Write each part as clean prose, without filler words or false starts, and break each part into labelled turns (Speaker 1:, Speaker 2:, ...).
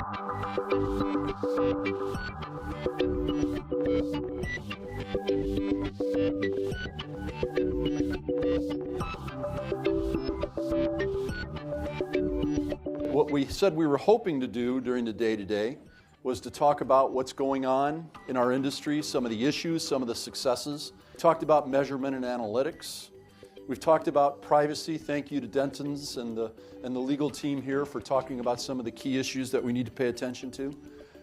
Speaker 1: What we said we were hoping to do during the day today was to talk about what's going on in our industry, some of the issues, some of the successes. We talked about measurement and analytics. We've talked about privacy. Thank you to Denton's and the legal team here for talking about some of the key issues that we need to pay attention to.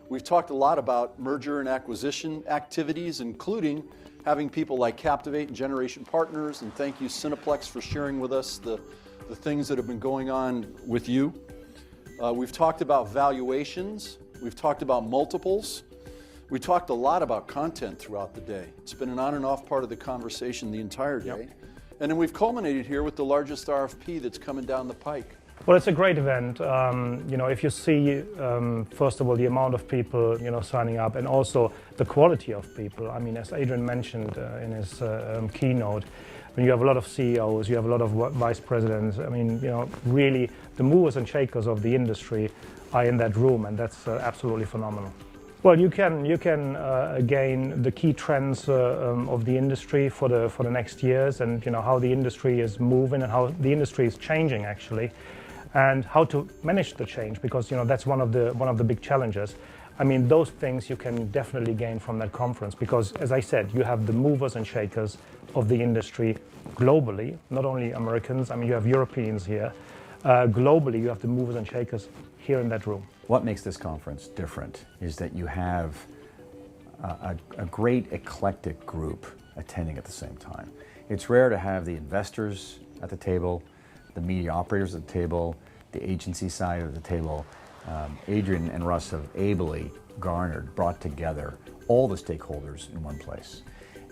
Speaker 1: We've talked a lot about merger and acquisition activities, including having people like Captivate and Generation Partners, and thank you Cineplex for sharing with us the things that have been going on with you. We've talked about valuations. We've talked about multiples. We talked a lot about content throughout the day. It's been an on and off part of the conversation the entire day.
Speaker 2: Yep.
Speaker 1: And then we've culminated here with the largest RFP that's coming down the pike.
Speaker 2: Well, it's a great event. If you see, first of all, the amount of people, signing up, and also the quality of people. I mean, as Adrian mentioned in his keynote, when you have a lot of CEOs, you have a lot of vice presidents. I mean, really the movers and shakers of the industry are in that room, and that's absolutely phenomenal. Well, you can gain the key trends of the industry for the next years, and how the industry is moving and how the industry is changing actually, and how to manage the change, because that's one of the big challenges. I mean, those things you can definitely gain from that conference, because as I said, you have the movers and shakers of the industry globally, not only Americans. I mean, you have Europeans here. Globally, you have the movers and shakers here in that room.
Speaker 3: What makes this conference different is that you have a great eclectic group attending at the same time. It's rare to have the investors at the table, the media operators at the table, the agency side of the table. Adrian and Russ have ably brought together all the stakeholders in one place.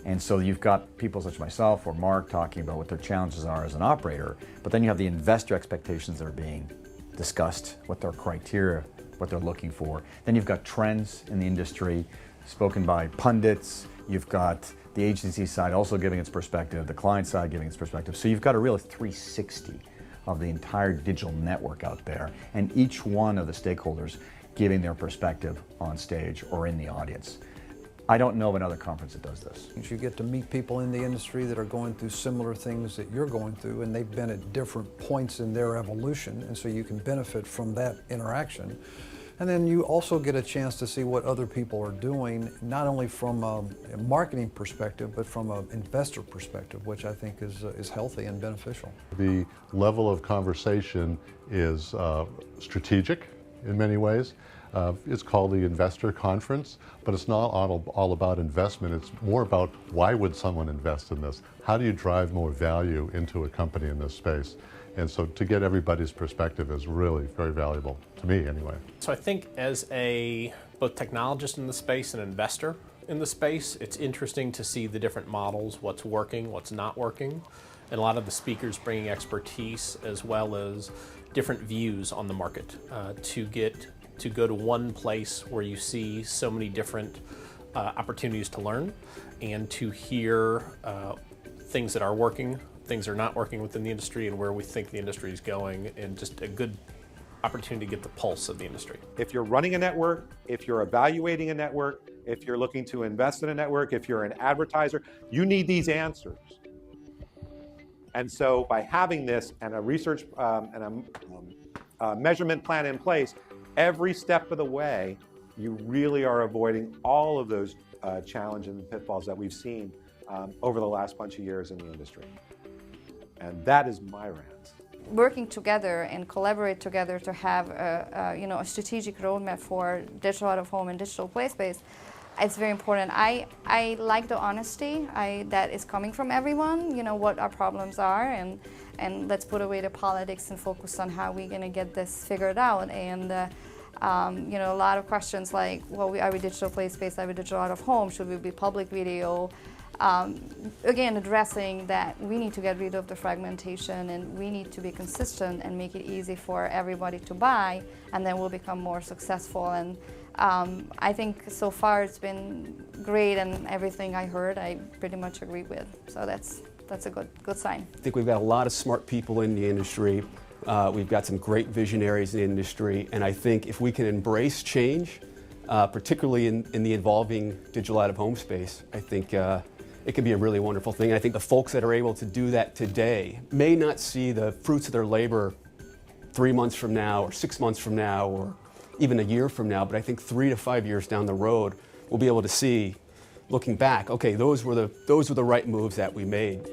Speaker 3: And so you've got people such as myself or Mark talking about what their challenges are as an operator, but then you have the investor expectations that are being discussed, what their criteria, what they're looking for. Then you've got trends in the industry spoken by pundits. You've got the agency side also giving its perspective, the client side giving its perspective. So you've got a real 360 of the entire digital network out there, and each one of the stakeholders giving their perspective on stage or in the audience. I don't know of another conference that does this.
Speaker 4: You get to meet people in the industry that are going through similar things that you're going through, and they've been at different points in their evolution, and so you can benefit from that interaction. And then you also get a chance to see what other people are doing, not only from a marketing perspective, but from an investor perspective, which I think is healthy and beneficial.
Speaker 5: The level of conversation is strategic in many ways. It's called the Investor Conference, but it's not all about investment. It's more about why would someone invest in this? How do you drive more value into a company in this space? And so to get everybody's perspective is really very valuable, to me anyway.
Speaker 6: So I think as a both technologist in the space and investor in the space, it's interesting to see the different models, what's working, what's not working, and a lot of the speakers bringing expertise as well as different views on the market to go to one place where you see so many different opportunities to learn and to hear things that are working, things that are not working within the industry, and where we think the industry is going, and just a good opportunity to get the pulse of the industry.
Speaker 7: If you're running a network, if you're evaluating a network, if you're looking to invest in a network, if you're an advertiser, you need these answers. And so by having this and a research and a measurement plan in place, every step of the way, you really are avoiding all of those challenges and pitfalls that we've seen over the last bunch of years in the industry. And that is my rant.
Speaker 8: Working together and collaborate together to have a strategic roadmap for digital out of home and digital play space, it's very important. I like the honesty that is coming from everyone, what our problems are, and let's put away the politics and focus on how we're going to get this figured out. And a lot of questions like, well, are we digital play space, are we digital out of home, should we be public video? Again, addressing that we need to get rid of the fragmentation, and we need to be consistent and make it easy for everybody to buy, and then we'll become more successful. And I think so far it's been great, and everything I heard I pretty much agree with. So that's a good sign.
Speaker 9: I think we've got a lot of smart people in the industry. We've got some great visionaries in the industry, and I think if we can embrace change, particularly in the evolving digital out-of-home space, I think it can be a really wonderful thing. And I think the folks that are able to do that today may not see the fruits of their labor 3 months from now, or 6 months from now, or even a year from now, but I think 3 to 5 years down the road, we'll be able to see, looking back, okay, those were the right moves that we made.